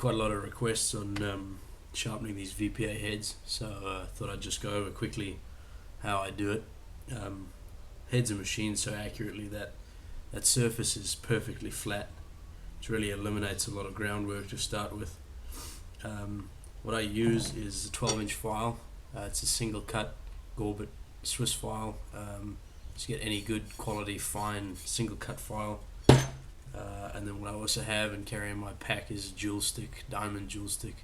quite a lot of requests on sharpening these VPA heads, so I thought I'd just go over quickly how I do it. Heads are machined so accurately that that surface is perfectly flat, which really eliminates a lot of groundwork to start with. What I use is a 12-inch file. It's a single cut Gorbit Swiss file. Just get any good quality fine single cut file. And then what I also have and carry in my pack is a dual stick, diamond dual stick.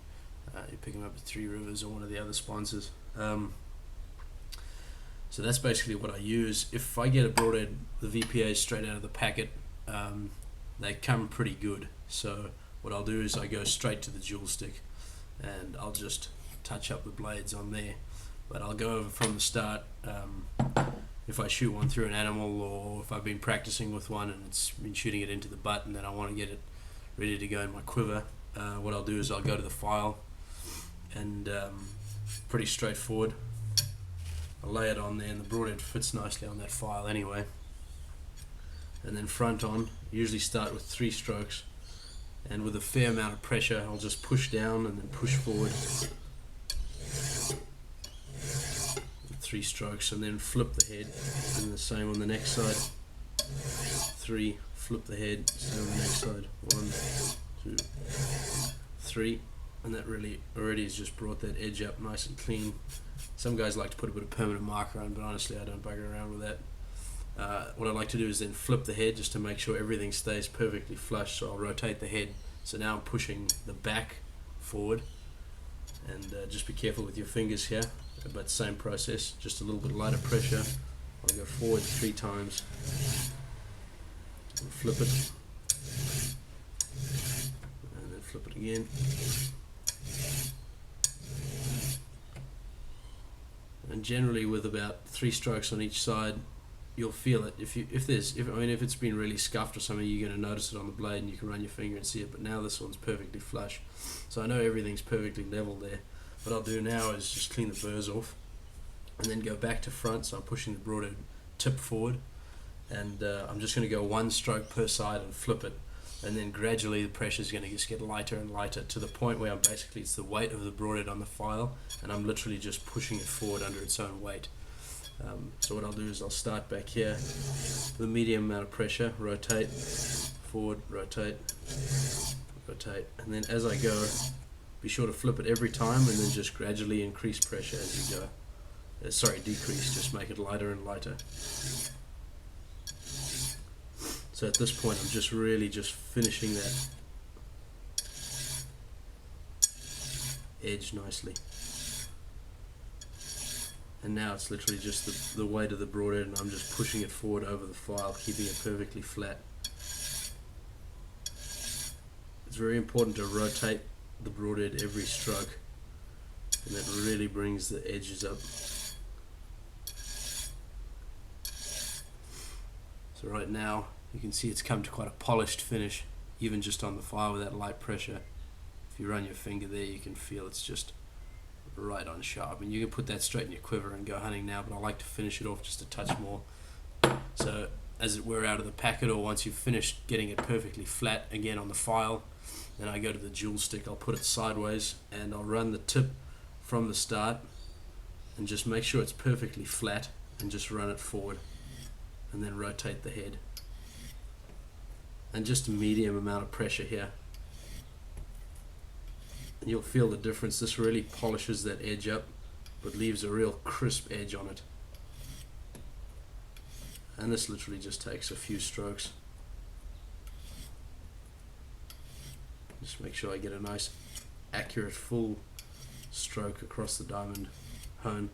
You pick them up at Three Rivers or one of the other sponsors. So that's basically what I use. If I get a broadhead, the VPA straight out of the packet, they come pretty good. So what I'll do is I go straight to the dual stick and I'll just touch up the blades on there. But I'll go over from the start. If I shoot one through an animal, or if I've been practicing with one and it's been shooting it into the butt and then I want to get it ready to go in my quiver, what I'll do is I'll go to the file and pretty straightforward. I'll lay it on there and the broadhead fits nicely on that file anyway. And then front on, usually start with 3 strokes, and with a fair amount of pressure I'll just push down and then push forward. 3 strokes and then flip the head, and the same on the next side. 3, flip the head, same on the next side. 1, 2, 3, and that really already has just brought that edge up nice and clean. Some guys like to put a bit of permanent marker on, but honestly I don't bugger around with that. What I like to do is then flip the head just to make sure everything stays perfectly flush. So I'll rotate the head, so now I'm pushing the back forward, and just be careful with your fingers here, but same process, just a little bit lighter pressure. I'll go forward 3 times and flip it, and then flip it again, and generally with about 3 strokes on each side you'll feel it. If it's been really scuffed or something, you're going to notice it on the blade and you can run your finger and see it, but now this one's perfectly flush, so I know everything's perfectly level there. What I'll do now is just clean the burrs off and then go back to front, so I'm pushing the broadhead tip forward, and I'm just going to go 1 stroke per side and flip it, and then gradually the pressure is going to just get lighter and lighter to the point where it's the weight of the broadhead on the file, and I'm literally just pushing it forward under its own weight. So what I'll do is I'll start back here with a medium amount of pressure, rotate, forward, rotate, rotate, and then as I go, be sure to flip it every time and then just gradually increase pressure as you go. Decrease, just make it lighter and lighter. So at this point I'm just really finishing that edge nicely. And now it's literally just the weight of the broadhead, and I'm just pushing it forward over the file, keeping it perfectly flat. It's very important to rotate the broadhead every stroke, and that really brings the edges up. So right now you can see it's come to quite a polished finish, even just on the file with that light pressure. If you run your finger there you can feel it's just right on sharp, and you can put that straight in your quiver and go hunting now, but I like to finish it off just a touch more. So as it were out of the packet, or once you've finished getting it perfectly flat again on the file, then I go to the dual stick, I'll put it sideways and I'll run the tip from the start and just make sure it's perfectly flat, and just run it forward and then rotate the head, and just a medium amount of pressure here. And you'll feel the difference. This really polishes that edge up but leaves a real crisp edge on it. And this literally just takes a few strokes. Just make sure I get a nice accurate full stroke across the diamond hone,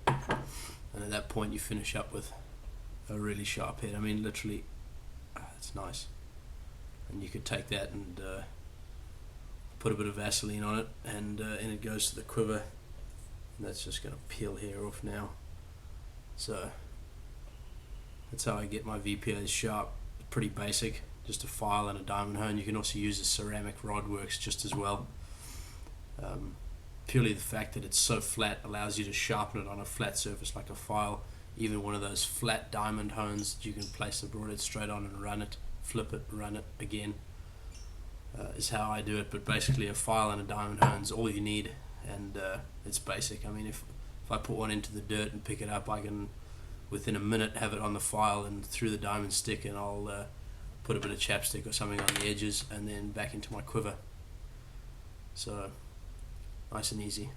and at that point you finish up with a really sharp head. I mean literally, it's nice. And you could take that and put a bit of Vaseline on it, and it goes to the quiver, and that's just going to peel hair off now. So that's how I get my VPAs sharp. Pretty basic, just a file and a diamond hone. You can also use a ceramic rod, works just as well. Purely the fact that it's so flat allows you to sharpen it on a flat surface like a file. Even one of those flat diamond hones that you can place the broadhead straight on and run it, flip it, run it again. is how I do it. But basically, a file and a diamond hone's all you need, and it's basic. I mean, if I put one into the dirt and pick it up, I can within a minute have it on the file and through the diamond stick, and I'll put a bit of chapstick or something on the edges and then back into my quiver. So nice and easy.